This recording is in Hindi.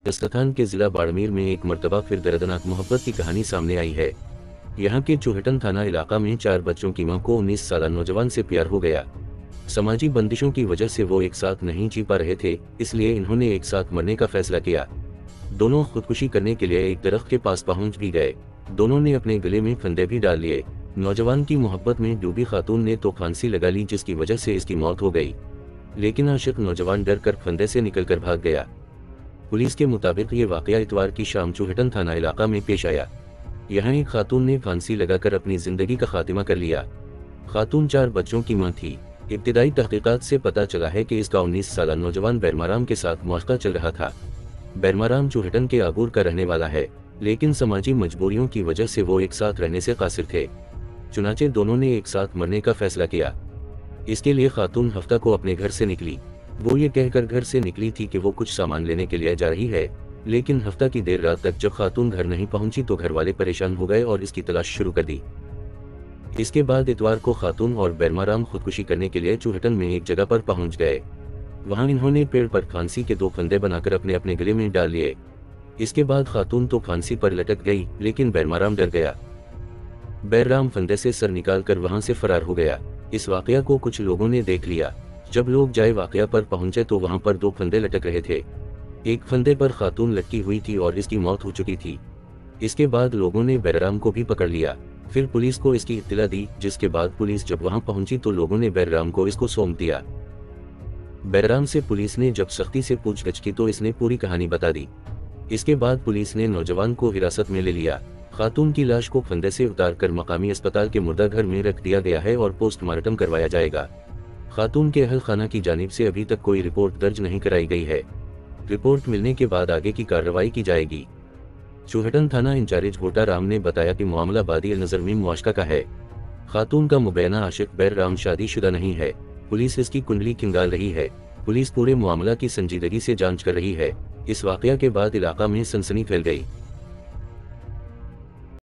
राजस्थान के जिला बाड़मेर में एक मर्तबा फिर दर्दनाक मोहब्बत की कहानी सामने आई है। यहाँ के चूहटन थाना इलाका में 4 बच्चों की मां को 19 साल नौजवान से प्यार हो गया। समाजी बंदिशों की वजह से वो एक साथ नहीं जी पा रहे थे, इसलिए इन्होंने एक साथ मरने का फैसला किया। दोनों खुदकुशी करने के लिए एक दरख्त के पास पहुंच भी गए। दोनों ने अपने गले में फंदे भी डाल लिए। नौजवान की मोहब्बत में डूबी खातून ने तो फांसी लगा ली, जिसकी वजह से इसकी मौत हो गई। लेकिन आशिक नौजवान डर कर फंदे से निकलकर भाग गया। पुलिस के मुताबिक ये वाकया इतवार की शाम चूहटन थाना इलाका में पेश आया। यहाँ एक खातून ने फांसी लगाकर अपनी जिंदगी का खात्मा कर लिया। खातून 4 बच्चों की मां थी। इब्तिदाई तहकीकात से पता चला है कि इसका 19 साल नौजवान बैरमाराम के साथ मुआशरा चल रहा था। बैरमाराम चूहटन के आबूर का रहने वाला है, लेकिन समाजी मजबूरियों की वजह से वो एक साथ रहने से कासिर थे। चुनाचे दोनों ने एक साथ मरने का फैसला किया। इसके लिए खातून हफ्ता को अपने घर से निकली। वो ये कहकर घर से निकली थी कि वो कुछ सामान लेने के लिए जा रही है, लेकिन हफ्ता की देर रात तक जब खातून घर नहीं पहुंची तो घर वाले परेशान हो गए और इसकी तलाश शुरू कर दी। इसके बाद इतवार को खातून और बैरमाराम खुदकुशी करने के लिए चूहटन में एक जगह पर पहुंच गए। वहां इन्होंने पेड़ पर फांसी के 2 फंदे बनाकर अपने अपने गले में डाल लिए। इसके बाद खातून तो फांसी पर लटक गई, लेकिन बैरमाराम डर गया। बैरराम फंदे से सर निकालकर वहां से फरार हो गया। इस वाकया को कुछ लोगों ने देख लिया। जब लोग जाए वाकया पर पहुंचे तो वहां पर 2 फंदे लटक रहे थे। एक फंदे पर खातून लटकी हुई थी और इसकी मौत हो चुकी थी। इसके बाद लोगों ने बैरराम को भी पकड़ लिया। फिर पुलिस को इसकी इत्तला दी, जिसके बाद पुलिस जब वहां पहुंची तो लोगों ने बैरराम को इसको सौंप दिया। बैरराम से पुलिस ने जब सख्ती से पूछगछ की तो इसने पूरी कहानी बता दी। इसके बाद पुलिस ने नौजवान को हिरासत में ले लिया। खातून की लाश को फंदे से उतारकर मकामी अस्पताल के मुर्दाघर में रख दिया गया है और पोस्टमार्टम करवाया जाएगा। खातून के अहल खाना की जानिब से अभी तक कोई रिपोर्ट दर्ज नहीं कराई गई है। रिपोर्ट मिलने के बाद आगे की कार्रवाई की जाएगी। चूहटन थाना इंचार्ज भोटा राम ने बताया कि मामला बादी नजर में मुआशका का है। खातून का मुबैना आशिक बैरराम शादीशुदा नहीं है। पुलिस इसकी कुंडली खंगाल रही है। पुलिस पूरे मामला की संजीदगी से जांच कर रही है। इस वाकया के बाद इलाका में सनसनी फैल गई।